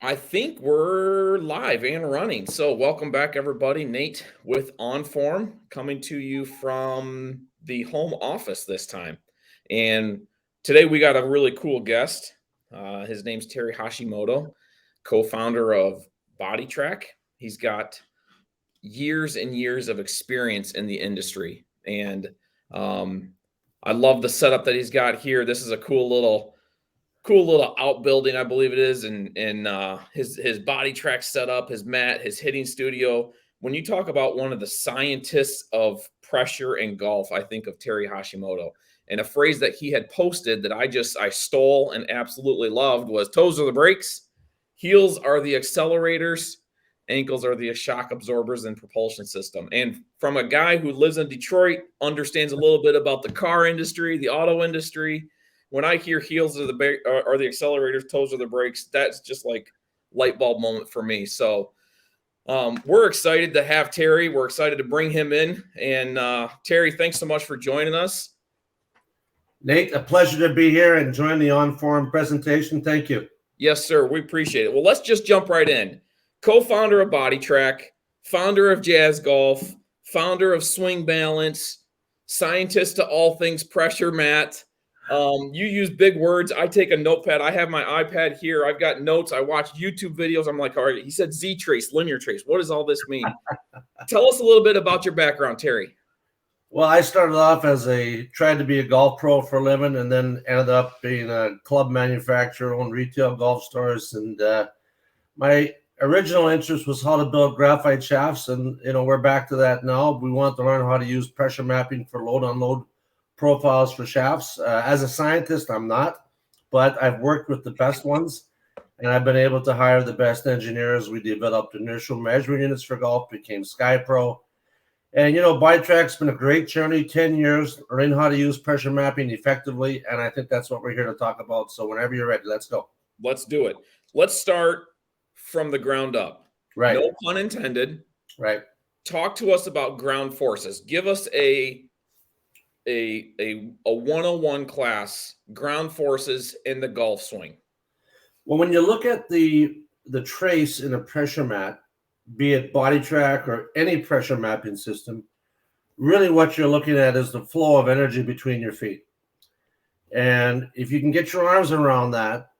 I think we're live and running. So, welcome back, everybody. Nate with OnForm coming to you from the home office this time. And today we got a really cool guest. His name's Terry Hashimoto, co founder of Boditrak. He's got years and years of experience in the industry. And um, I love the setup that he's got here. This is a cool little outbuilding, I believe it is, and his body track setup, his mat, his hitting studio. When you talk about one of the scientists of pressure in golf, I think of Terry Hashimoto. And a phrase that he had posted that I stole and absolutely loved was toes are the brakes, heels are the accelerators, ankles are the shock absorbers and propulsion system. And from a guy who lives in Detroit, understands a little bit about the car industry, the auto industry, when I hear heels are the accelerators, toes are the brakes, that's just like light bulb moment for me. So we're excited to have Terry. We're excited to bring him in. And Terry, thanks so much for joining us. Nate, a pleasure to be here and join the OnForm presentation. Thank you. Yes, sir. We appreciate it. Well, let's just jump right in. Co-founder of Boditrak, founder of Jazz Golf, founder of Swing Balance, scientist to all things pressure, Matt. You use big words. I take a notepad. I have my iPad here. I've got notes. I watch YouTube videos. I'm like, all right, he said Z trace, linear trace. What does all this mean? Tell us a little bit about your background, Terry. Well, I started off tried to be a golf pro for a living and then ended up being a club manufacturer, owned retail golf stores. And my original interest was how to build graphite shafts. And, we're back to that now. We want to learn how to use pressure mapping for load unload profiles for shafts. As a scientist, I'm not, but I've worked with the best ones, and I've been able to hire the best engineers. We developed inertial measuring units for golf, became Sky Pro. And, Boditrak's been a great journey, 10 years, learning how to use pressure mapping effectively, and I think that's what we're here to talk about. So whenever you're ready, let's go. Let's do it. Let's start from the ground up. Right. No pun intended. Right. Talk to us about ground forces. Give us a 101 class, ground forces in the golf swing. Well, when you look at the trace in a pressure mat, be it Boditrak or any pressure mapping system, really what you're looking at is the flow of energy between your feet. And if you can get your arms around that,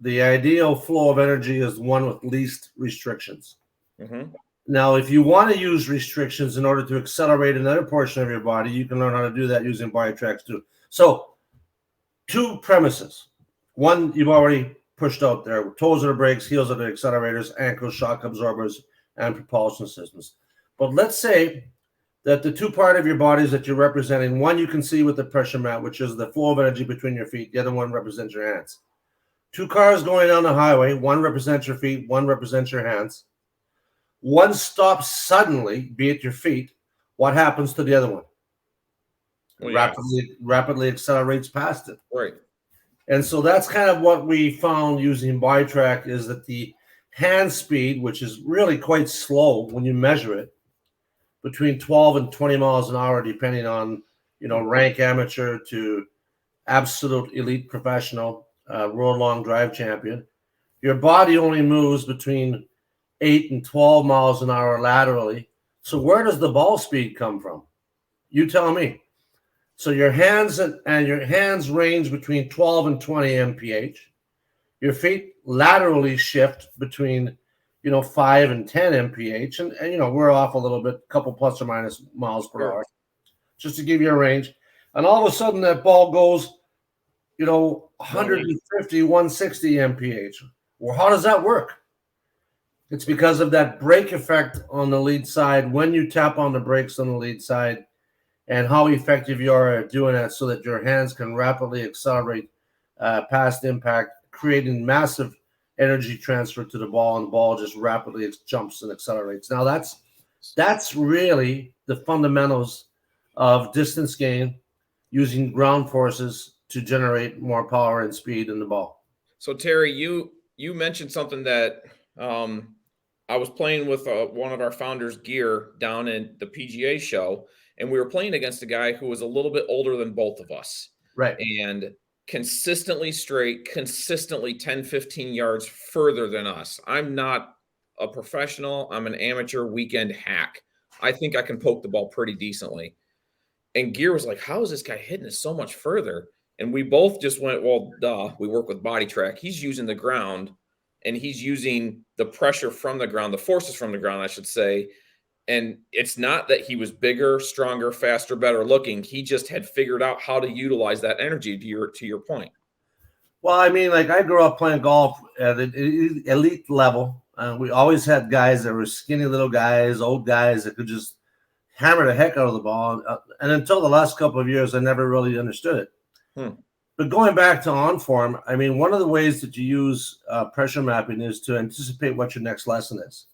the ideal flow of energy is one with least restrictions. Mm-hmm. Now, if you want to use restrictions in order to accelerate another portion of your body, you can learn how to do that using Boditrak too. So, two premises. One, you've already pushed out there. Toes are the brakes, heels are the accelerators, ankles, shock absorbers, and propulsion systems. But let's say that the two part of your bodies that you're representing, one you can see with the pressure mat, which is the flow of energy between your feet. The other one represents your hands. Two cars going down the highway. One represents your feet, one represents your hands. One stops suddenly, be it your feet. What happens to the other one? Well, rapidly accelerates past it. Right. And so that's kind of what we found using Boditrak is that the hand speed, which is really quite slow when you measure it, between 12 and 20 miles an hour, depending on, rank amateur to absolute elite professional, world long drive champion. Your body only moves between 8 and 12 miles an hour laterally. So where does the ball speed come from? You tell me. So your hands range between 12 and 20 mph. Your feet laterally shift between, 5 and 10 mph. And we're off a little bit, a couple plus or minus miles per hour, just to give you a range. And all of a sudden that ball goes, 150, 160 mph. Well, how does that work? It's because of that brake effect on the lead side when you tap on the brakes on the lead side and how effective you are at doing that so that your hands can rapidly accelerate past impact, creating massive energy transfer to the ball, and the ball just rapidly jumps and accelerates. Now, that's really the fundamentals of distance gain using ground forces to generate more power and speed in the ball. So, Terry, you mentioned something that I was playing with one of our founders' gear down in the PGA show, and we were playing against a guy who was a little bit older than both of us. Right. And consistently straight, consistently 10, 15 yards further than us. I'm not a professional. I'm an amateur weekend hack. I think I can poke the ball pretty decently. And Gear was like, how is this guy hitting it so much further? And we both just went, well, duh, we work with Boditrak. He's using the ground, and he's using the pressure from the ground, the forces from the ground, I should say. And it's not that he was bigger, stronger, faster, better looking. He just had figured out how to utilize that energy, to your point. Well, I mean, like I grew up playing golf at an elite level. We always had guys that were skinny little guys, old guys that could just hammer the heck out of the ball. And until the last couple of years, I never really understood it. But going back to OnForm, I mean, one of the ways that you use pressure mapping is to anticipate what your next lesson is.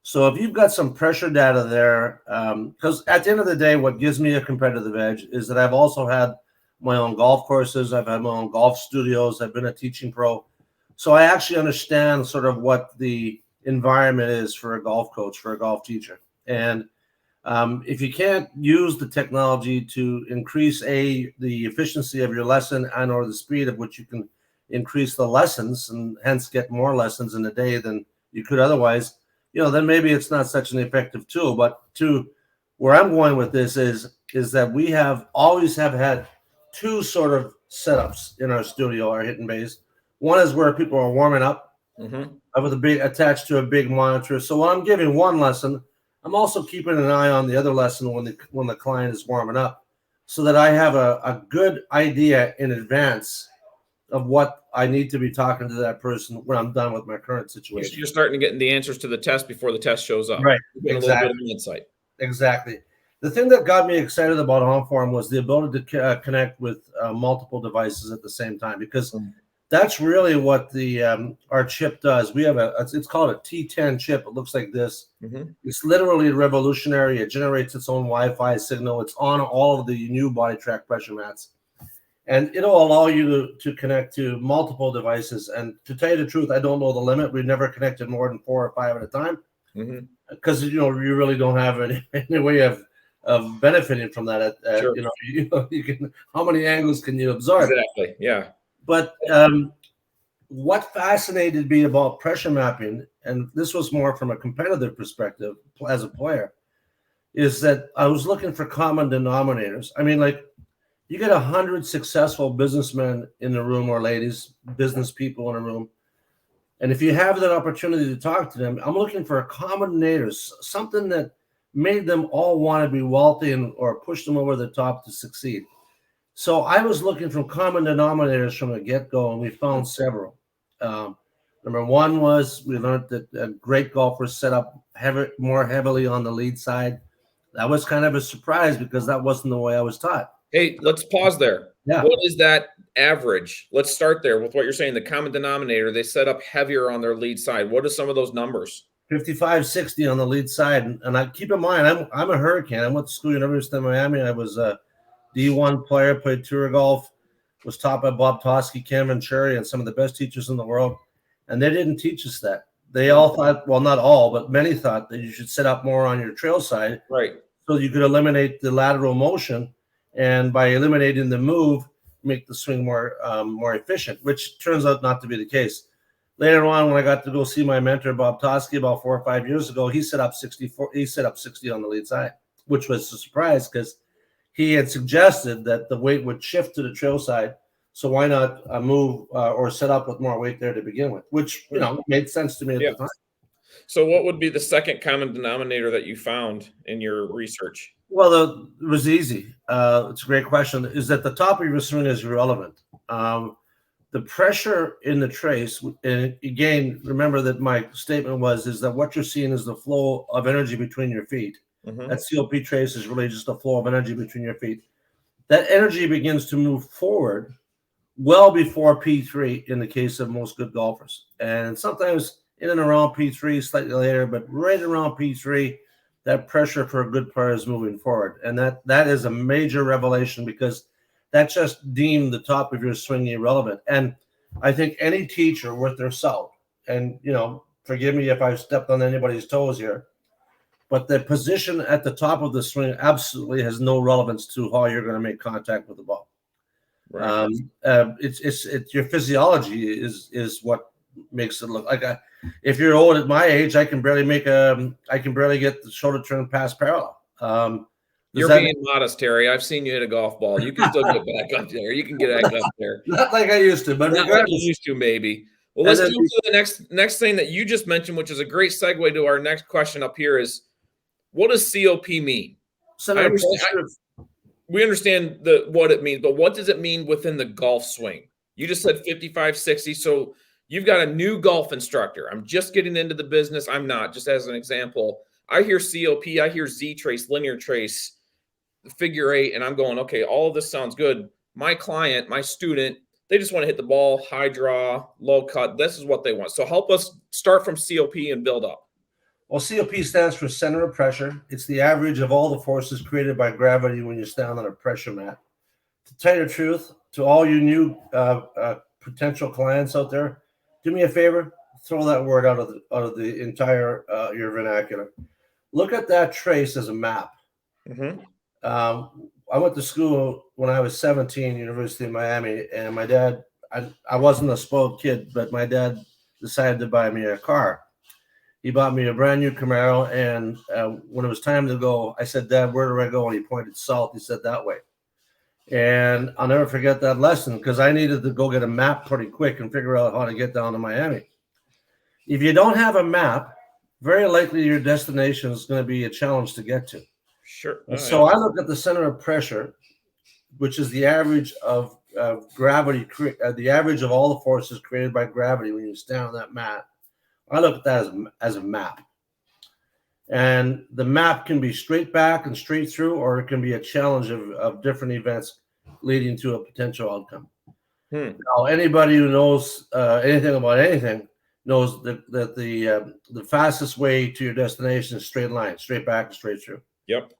So if you've got some pressure data there, because at the end of the day, what gives me a competitive edge is that I've also had my own golf courses. I've had my own golf studios. I've been a teaching pro. So I actually understand sort of what the environment is for a golf coach, for a golf teacher. And if you can't use the technology to increase the efficiency of your lesson and or the speed at which you can increase the lessons and hence get more lessons in a day than you could otherwise, then maybe it's not such an effective tool. But to where I'm going with this is that we always have had two sort of setups in our studio, our hitting bays. One is where people are warming up with attached to a big monitor. So when I'm giving one lesson, I'm also keeping an eye on the other lesson when the client is warming up, so that I have a good idea in advance of what I need to be talking to that person when I'm done with my current situation. You're starting to get the answers to the test before the test shows up. Right. Exactly. A little bit of an insight. Exactly. The thing that got me excited about OnForm was the ability to connect with multiple devices at the same time, because that's really what our chip does. We have it's called a T10 chip. It looks like this. It's literally revolutionary. It generates its own Wi-Fi signal. It's on all of the new Boditrak pressure mats. And it'll allow you to connect to multiple devices. And to tell you the truth, I don't know the limit. We've never connected more than 4 or 5 at a time, because you really don't have any way of benefiting from that. Sure. You can. How many angles can you absorb? Exactly. Yeah. But what fascinated me about pressure mapping, and this was more from a competitive perspective as a player, is that I was looking for common denominators. I mean, like, you get 100 successful businessmen in the room, or ladies, business people in a room, and if you have that opportunity to talk to them, I'm looking for a common denominator, something that made them all want to be wealthy or push them over the top to succeed. So I was looking for common denominators from the get-go, and we found several. Number one was we learned that great golfers set up more heavily on the lead side. That was kind of a surprise because that wasn't the way I was taught. Hey, let's pause there. Yeah. What is that average? Let's start there with what you're saying. The common denominator, they set up heavier on their lead side. What are some of those numbers? 55, 60 on the lead side. And I keep in mind, I'm a Hurricane. I went to school at University of Miami. I was a D1 player, played tour golf, was taught by Bob Toski, Cameron Cherry, and some of the best teachers in the world. And they didn't teach us that. They all thought, well, not all, but many thought that you should set up more on your trail side. Right. So you could eliminate the lateral motion. And by eliminating the move, make the swing more efficient, which turns out not to be the case. Later on, when I got to go see my mentor, Bob Toski, about 4 or 5 years ago, he set up 64. He set up 60 on the lead side, which was a surprise because he had suggested that the weight would shift to the trail side. So why not move or set up with more weight there to begin with, which, made sense to me at the time. So what would be the second common denominator that you found in your research? Well, it was easy. It's a great question. Is that the top of your swing is irrelevant. The pressure in the trace, and again, remember that my statement is that what you're seeing is the flow of energy between your feet. That COP trace is really just a flow of energy between your feet. That energy begins to move forward well before P3 in the case of most good golfers. And sometimes in and around P3, slightly later, but right around P3, that pressure for a good player is moving forward. And that is a major revelation because that just deemed the top of your swing irrelevant. And I think any teacher worth their salt, and, forgive me if I've stepped on anybody's toes here, but the position at the top of the swing absolutely has no relevance to how you're going to make contact with the ball. Right. It's your physiology is what makes it look like if you're old at my age, I can barely get the shoulder turn past parallel. You're being modest, Terry. I've seen you hit a golf ball. You can still get back up there. You can get back up there. Not like I used to, but not like you used to, maybe. Well, let's jump to the next thing that you just mentioned, which is a great segue to our next question up here is, what does COP mean? We understand what it means, but what does it mean within the golf swing? You just said 55, 60. So you've got a new golf instructor. I'm just getting into the business. I'm not, just as an example. I hear COP, I hear Z trace, linear trace, figure eight, and I'm going, okay, all of this sounds good. My client, my student, they just want to hit the ball, high draw, low cut. This is what they want. So help us start from COP and build up. Well, COP stands for center of pressure. It's the average of all the forces created by gravity when you stand on a pressure mat. To tell you the truth, to all you new potential clients out there, do me a favor, throw that word out of the entire your vernacular. Look at that trace as a map. Mm-hmm. I went to school when I was 17, University of Miami, and my dad, I wasn't a spoiled kid, but my dad decided to buy me a car. He bought me a brand new Camaro, and when it was time to go, I said, Dad, where do I go? And he pointed south. He said, that way. And I'll never forget that lesson because I needed to go get a map pretty quick and figure out how to get down to Miami. If you don't have a map, very likely your destination is going to be a challenge to get to. Sure. So I look at the center of pressure, which is the average of gravity, the average of all the forces created by gravity when you stand on that mat. I look at that as a map. And the map can be straight back and straight through, or it can be a challenge of different events leading to a potential outcome. Now, anybody who knows anything about anything knows that the fastest way to your destination is straight line, straight back and straight through. Yep.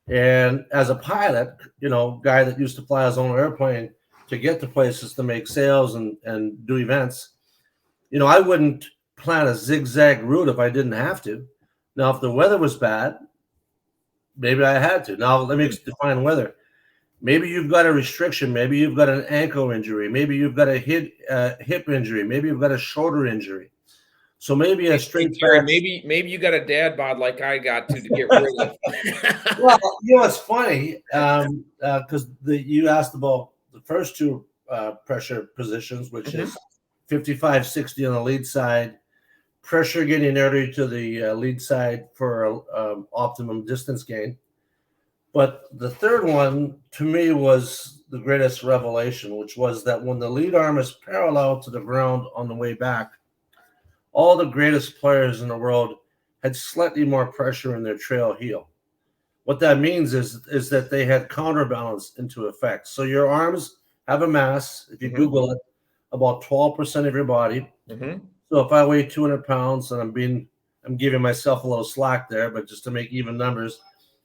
And as a pilot, guy that used to fly his own airplane to get to places to make sales and do events, I wouldn't plan a zigzag route if I didn't have to. Now, if the weather was bad, maybe I had to. Now, let me define weather. Maybe you've got a restriction. Maybe you've got an ankle injury. Maybe you've got a hip injury. Maybe you've got a shoulder injury. So maybe a straight back. Maybe you got a dad bod like I got to get rid of. Well, it's funny because you asked about the first two pressure positions, which is 55, 60 on the lead side, pressure getting early to the lead side for optimum distance gain. But the third one, to me, was the greatest revelation, which was that when the lead arm is parallel to the ground on the way back, all the greatest players in the world had slightly more pressure in their trail heel. What that means is that they had counterbalance into effect. So your arms have a mass, if you Google it, about 12% of your body. So if I weigh 200 pounds, and I'm giving myself a little slack there, but just to make even numbers,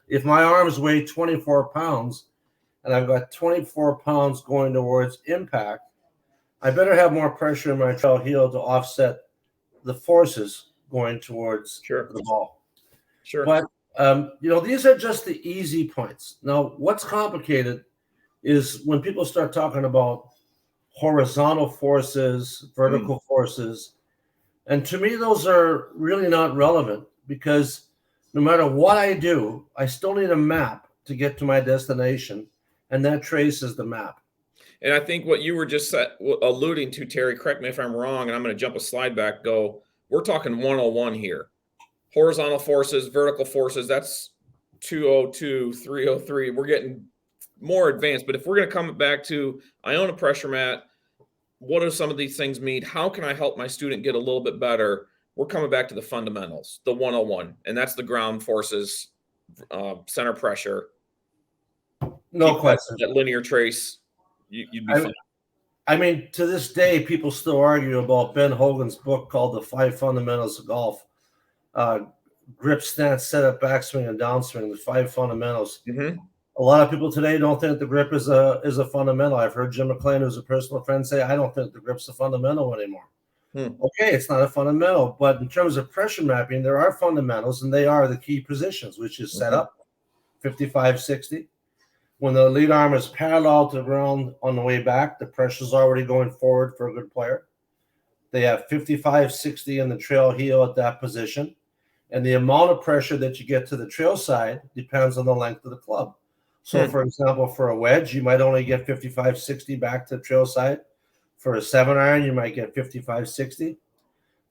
if my arms weigh 24 pounds and I've got 24 pounds going towards impact, I better have more pressure in my trail heel to offset the forces going towards the ball. Sure. But, these are just the easy points. Now, what's complicated is when people start talking about horizontal forces, vertical forces. And to me, those are really not relevant because no matter what I do, I still need a map to get to my destination. And that trace is the map. And I think what you were just alluding to, Terry, correct me if I'm wrong, and I'm going to jump a slide back, we're talking 101 here. Horizontal forces, vertical forces, that's 202, 303. We're getting more advanced. But if we're going to come back to, I own a pressure mat, what do some of these things mean? How can I help my student get a little bit better? We're coming back to the fundamentals, the 101, and that's the ground forces, center pressure. No question. That linear trace, you'd be fine. I mean, to this day, people still argue about Ben Hogan's book called The 5 Fundamentals of Golf. Grip, stance, setup, backswing, and downswing, the 5 fundamentals. A lot of people today don't think the grip is a fundamental. I've heard Jim McLean, who's a personal friend, say, I don't think the grip's a fundamental anymore. Okay, it's not a fundamental, but in terms of pressure mapping, there are fundamentals, and they are the key positions, which is setup, 55, 60, When the lead arm is parallel to the ground on the way back, the pressure is already going forward for a good player. They have 55, 60 in the trail heel at that position. And the amount of pressure that you get to the trail side depends on the length of the club. So, for example, for a wedge, you might only get 55, 60 back to the trail side. For a 7-iron, you might get 55, 60.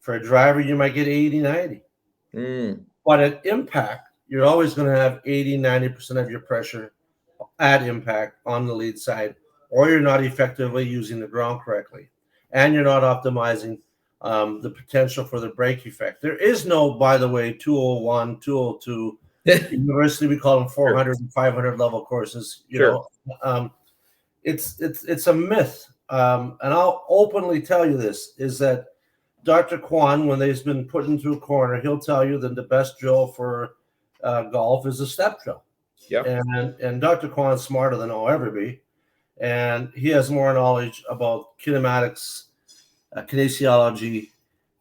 For a driver, you might get 80, 90. But at impact, you're always going to have 80, 90% of your pressure at impact on the lead side, or you're not effectively using the ground correctly, and you're not optimizing the potential for the brake effect. There is no, by the way, 201, 202. University, we call them 400 and 500 level courses. You know, it's a myth. And I'll openly tell you this, is that Dr. Kwan, when they've been put into a corner, he'll tell you that the best drill for golf is a step drill. Yeah. And Dr. Kwan's smarter than I'll ever be. And he has more knowledge about kinematics, kinesiology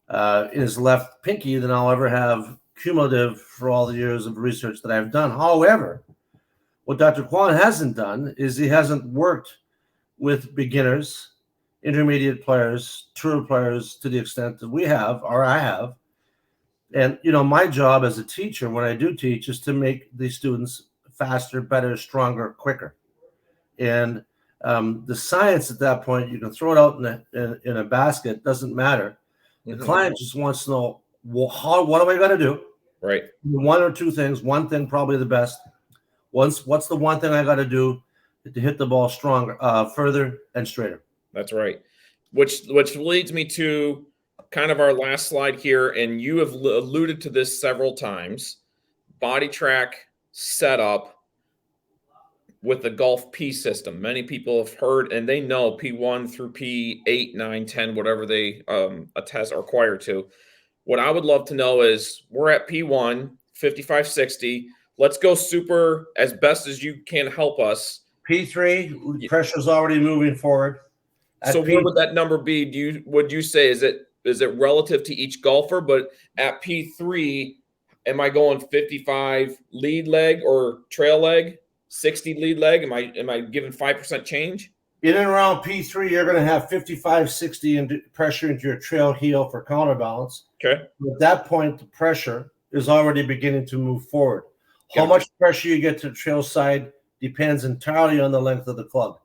in his left pinky than I'll ever have cumulative for all the years of research that I've done. However, what Dr. Kwan hasn't done is he hasn't worked with beginners, intermediate players, tour players to the extent that we have, or I have. And, you know, my job as a teacher, when I do teach, is to make these students faster, better, stronger, quicker. And the science at that point, you can throw it out in a basket, doesn't matter. The client just wants to know, well, what do I got to do? Right. One or two things. One thing, probably the best. What's the one thing I got to do to hit the ball stronger, further, and straighter? That's right. Which leads me to kind of our last slide here, and you have alluded to this several times. Boditrak setup with the Golf P system. Many people have heard, and they know P1 through P8, 9, 10, whatever they attest or acquire to. What I would love to know is, we're at P1, 55, 60. Let's go super as best as you can help us. P3, pressure's already moving forward. So where would that number be? Would you say, is it relative to each golfer? But at P3, am I going 55 lead leg or trail leg, 60 lead leg? Am I giving 5% change? In and around P3, you're going to have 55, 60 pressure into your trail heel for counterbalance. Okay. At that point, the pressure is already beginning to move forward. How much pressure you get to the trail side depends entirely on the length of the club.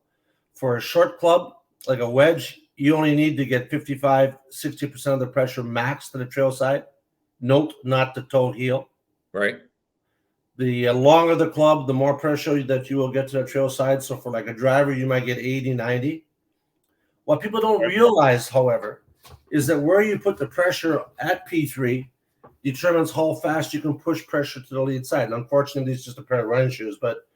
For a short club, like a wedge, you only need to get 55, 60% of the pressure max to the trail side. Note, not the toe heel. Right. The longer the club, the more pressure that you will get to the trail side. So for like a driver, you might get 80, 90. What people don't realize, however, is that where you put the pressure at P3 determines how fast you can push pressure to the lead side. And unfortunately, it's just a pair of running shoes. But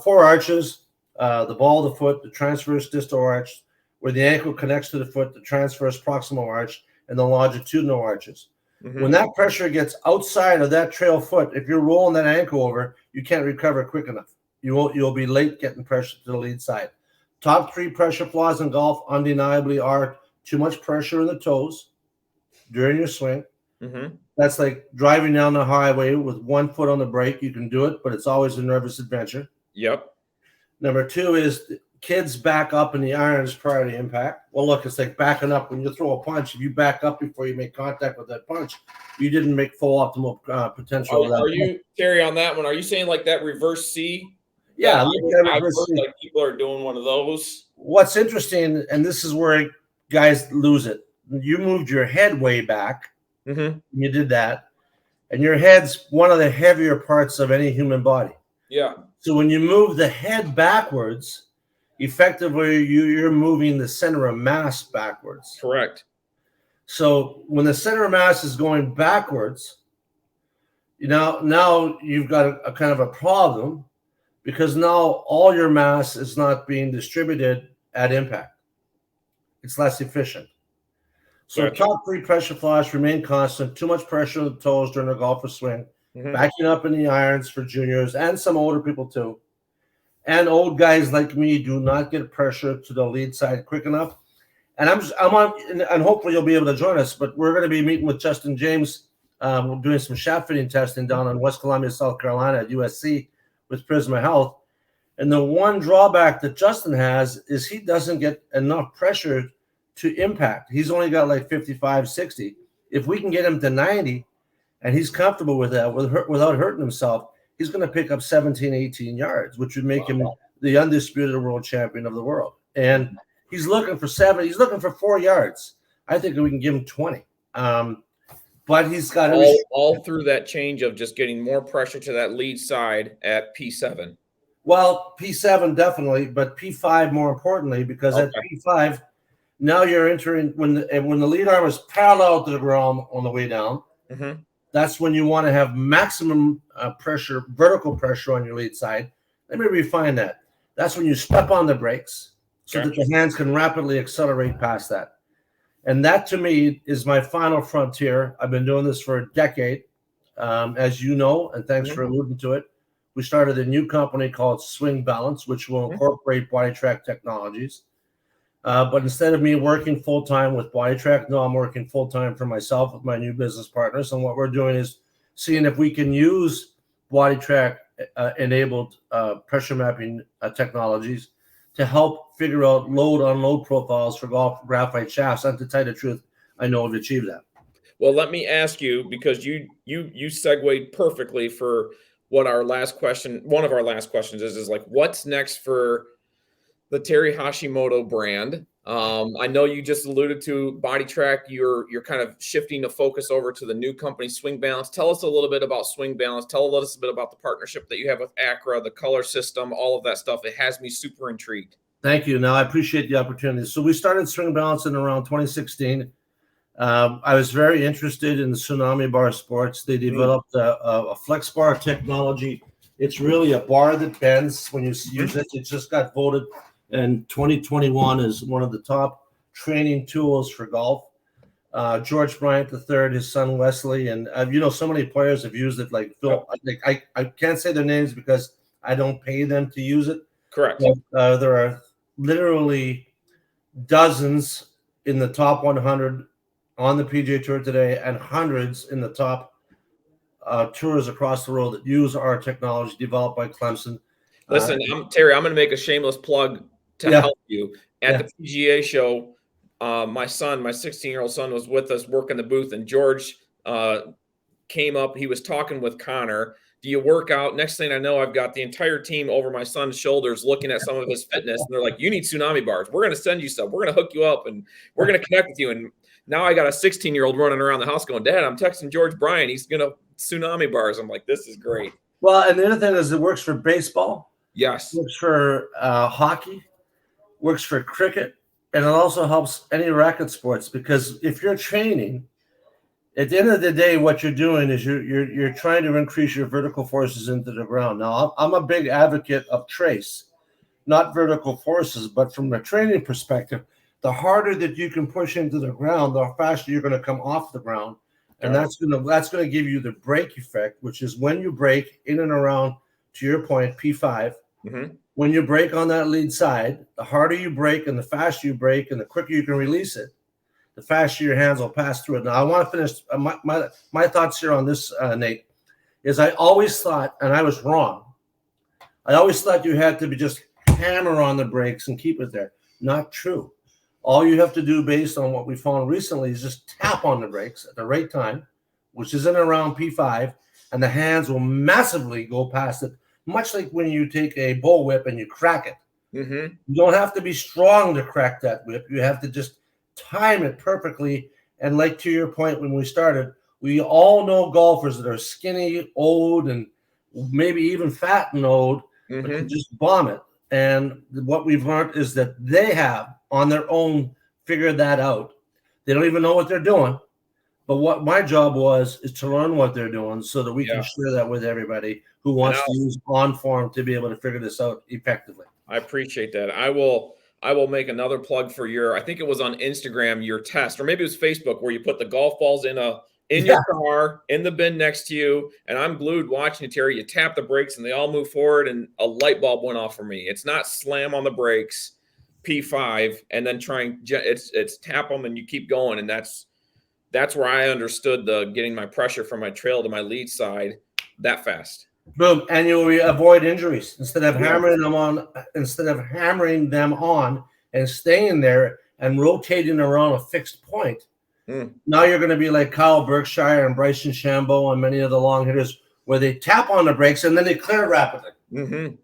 4 arches, the ball of the foot, the transverse distal arch, where the ankle connects to the foot, the transverse proximal arch, and the longitudinal arches. When that pressure gets outside of that trail foot, if you're rolling that ankle over, you can't recover quick enough. You'll be late getting pressure to the lead side. Top 3 pressure flaws in golf undeniably are too much pressure in the toes during your swing. That's like driving down the highway with 1 foot on the brake. You can do it, but it's always a nervous adventure. Yep. Number 2 is kids back up in the irons prior to impact. Well, look, it's like backing up when you throw a punch. If you back up before you make contact with that punch, you didn't make full optimal potential. Are you, Terry, on that one? Are you saying like that reverse C? Yeah, I've heard like people are doing one of those. What's interesting, and this is where guys lose it. You moved your head way back. You did that, and your head's one of the heavier parts of any human body. Yeah. So when you move the head backwards, effectively you're moving the center of mass backwards. Correct. So when the center of mass is going backwards, now you've got a kind of a problem, because now all your mass is not being distributed at impact. It's less efficient. So top 3 pressure flaws remain constant. Too much pressure on the toes during a golfer's swing. Backing up in the irons for juniors and some older people too. And old guys like me do not get pressure to the lead side quick enough. And I'm on, and hopefully you'll be able to join us, but we're going to be meeting with Justin James. We're doing some shaft fitting testing down in West Columbia, South Carolina at USC with Prisma Health. And the one drawback that Justin has is he doesn't get enough pressure to impact. He's only got like 55, 60. If we can get him to 90 and he's comfortable with that without hurting himself, he's going to pick up 17, 18 yards, which would make him the undisputed world champion of the world. And he's looking for 7. He's looking for 4 yards. I think we can give him 20. But he's got all through that change of just getting more pressure to that lead side at P7. Well, P7 definitely, but P5 more importantly, because at P5, now you're entering when the lead arm is parallel to the ground on the way down. Mm-hmm. That's when you want to have maximum pressure, vertical pressure on your lead side. Let me refine that. That's when you step on the brakes so that your hands can rapidly accelerate past that. And that, to me, is my final frontier. I've been doing this for a decade, as you know, and thanks for alluding to it. We started a new company called Swing Balance, which will incorporate Boditrak technologies. But instead of me working full-time with Boditrak, no, I'm working full-time for myself with my new business partners. And what we're doing is seeing if we can use Boditrak enabled pressure mapping technologies to help figure out load-unload profiles for golf graphite shafts. And to tell you the truth, I know I've achieved that. Well, let me ask you, because you segued perfectly for what our last question, one of our last questions is like, what's next for the Terry Hashimoto brand? I know you just alluded to Boditrak. You're kind of shifting the focus over to the new company, Swing Balance. Tell us a little bit about Swing Balance. Tell us a bit about the partnership that you have with Acra, the color system, all of that stuff. It has me super intrigued. Thank you. Now, I appreciate the opportunity. So we started Swing Balance in around 2016. I was very interested in the tsunami bar sports. They developed a flex bar technology. It's really a bar that bends when you use it. It just got voted in 2021 as one of the top training tools for golf. George Bryant III, his son Wesley, and so many players have used it. Like Phil, I can't say their names because I don't pay them to use it. Correct. But, there are literally dozens in the top 100 on the PGA Tour today, and hundreds in the top tours across the world that use our technology developed by Clemson. Listen, Terry, I'm going to make a shameless plug to help you. At the PGA show, my 16-year-old son was with us working the booth, and George came up. He was talking with Connor. Do you work out? Next thing I know, I've got the entire team over my son's shoulders looking at some of his fitness, and they're like, you need tsunami bars. We're going to send you some. We're going to hook you up, and we're going to connect with you. And now I got a 16-year-old running around the house going, Dad, I'm texting George Bryant. He's going to tsunami bars. I'm like, this is great. Well, and the other thing is it works for baseball. Yes. Works for hockey. Works for cricket. And it also helps any racket sports, because if you're training, at the end of the day, what you're doing is you're trying to increase your vertical forces into the ground. Now, I'm a big advocate of trace, not vertical forces, but from a training perspective, the harder that you can push into the ground, the faster you're going to come off the ground. And that's going to give you the break effect, which is when you break in and around, to your point, P5. Mm-hmm. When you break on that lead side, the harder you break and the faster you break and the quicker you can release it, the faster your hands will pass through it. Now, I want to finish my thoughts here on this, Nate, is I always thought, and I was wrong, I always thought you had to be just hammer on the brakes and keep it there. Not true. All you have to do, based on what we found recently, is just tap on the brakes at the right time, which is in around P5, and the hands will massively go past it, much like when you take a bull whip and you crack it. Mm-hmm. You don't have to be strong to crack that whip. You have to just time it perfectly. And like to your point when we started, we all know golfers that are skinny, old, and maybe even fat and old, but can just bomb it. And what we've learned is that they have, on their own, figured that out. They don't even know what they're doing. But what my job was is to learn what they're doing so that we can share that with everybody who wants to use OnForm to be able to figure this out effectively. I appreciate that. I will make another plug for I think it was on Instagram, your test, or maybe it was Facebook, where you put the golf balls in your car, in the bin next to you, and I'm glued watching it, Terry. You tap the brakes and they all move forward, and a light bulb went off for me. It's not slam on the brakes, P5, and then it's tap them and you keep going. And that's where I understood the getting my pressure from my trail to my lead side that fast. Boom, and you avoid injuries instead of hammering them on. Instead of hammering them on and staying there and rotating around a fixed point. Now you're going to be like Kyle Berkshire and Bryson Shambo and many of the long hitters, where they tap on the brakes and then they clear rapidly.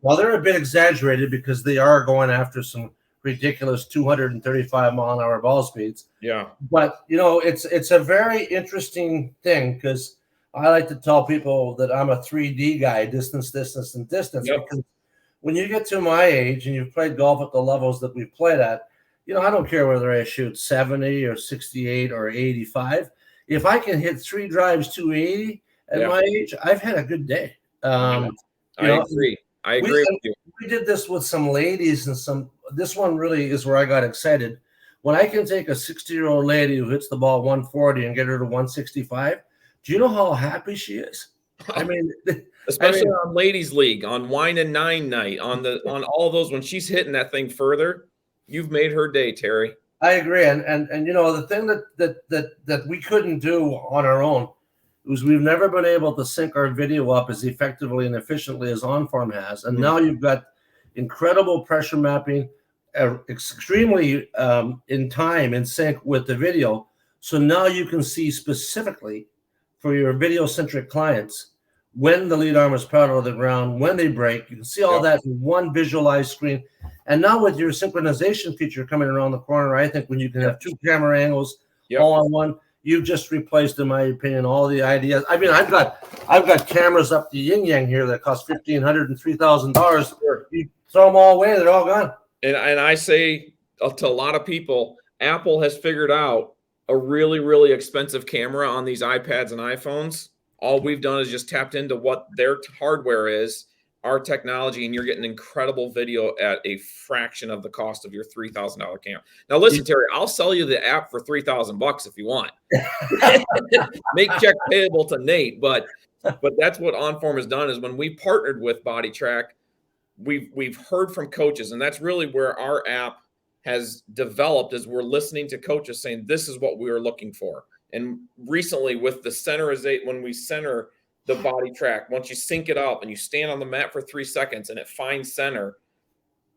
Well, they're a bit exaggerated because they are going after some ridiculous 235-mile-an-hour ball speeds. Yeah. But, you know, it's a very interesting thing, because I like to tell people that I'm a 3D guy, distance, distance, and distance. Yep. Because when you get to my age and you've played golf at the levels that we've played at, you know, I don't care whether I shoot 70 or 68 or 85. If I can hit 3 drives 280 at my age, I've had a good day. I agree. I agree with you. We did this with some ladies, and this one really is where I got excited. When I can take a 60-year-old lady who hits the ball 140 and get her to 165, do you know how happy she is? I mean, especially on Ladies League, on Wine and Nine night, on all those, when she's hitting that thing further, you've made her day, Terry. I agree. And you know, the thing that we couldn't do on our own was we've never been able to sync our video up as effectively and efficiently as OnForm has. And now you've got incredible pressure mapping, extremely in time in sync with the video. So now you can see specifically for your video-centric clients when the lead arm is parallel to the ground, when they break. You can see all that in one visualized screen. And now with your synchronization feature coming around the corner, I think when you can have 2 camera angles all on one, you've just replaced, in my opinion, all the ideas. I mean, I've got cameras up the yin yang here that cost $1,500 and $3,000. You throw them all away, they're all gone. And I say to a lot of people, Apple has figured out a really, really expensive camera on these iPads and iPhones. All we've done is just tapped into what their hardware is, our technology, and you're getting incredible video at a fraction of the cost of your $3,000 camera. Now, listen, Terry, I'll sell you the app for $3,000 if you want. Make check payable to Nate, but that's what OnForm has done. Is when we partnered with Boditrak, we've heard from coaches, and that's really where our app has developed. Is we're listening to coaches saying this is what we were looking for. And recently, with the centerization, when we center the Boditrak, once you sync it up and you stand on the mat for 3 seconds and it finds center,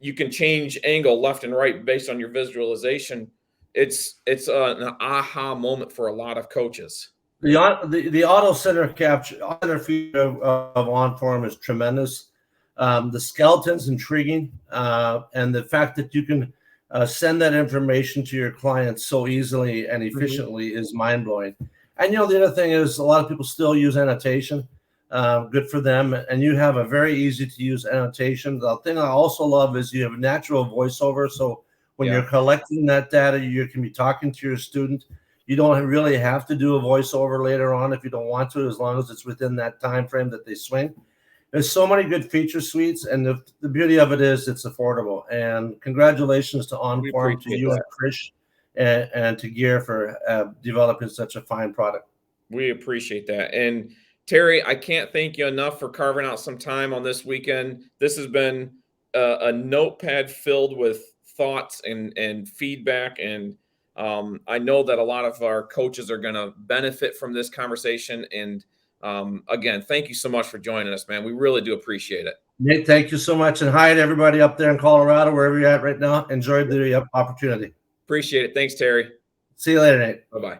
you can change angle left and right based on your visualization. It's an aha moment for a lot of coaches. The auto center capture feature of OnForm is tremendous. The skeleton's intriguing, and the fact that you can send that information to your clients so easily and efficiently is mind-blowing. And, you know, the other thing is a lot of people still use annotation. Good for them. And you have a very easy-to-use annotation. The thing I also love is you have natural voiceover. So when you're collecting that data, you can be talking to your student. You don't really have to do a voiceover later on if you don't want to, as long as it's within that time frame that they swing. There's so many good feature suites, and the beauty of it is it's affordable. And congratulations to OnForm, to you and Krish, and to Gear for developing such a fine product. We appreciate that. And Terry, I can't thank you enough for carving out some time on this weekend. This has been a notepad filled with thoughts and feedback. And I know that a lot of our coaches are going to benefit from this conversation. And again, thank you so much for joining us, man. We really do appreciate it. Nate, thank you so much. And hi to everybody up there in Colorado, wherever you're at right now. Enjoyed the opportunity. Appreciate it. Thanks, Terry. See you later, Nate. Bye-bye.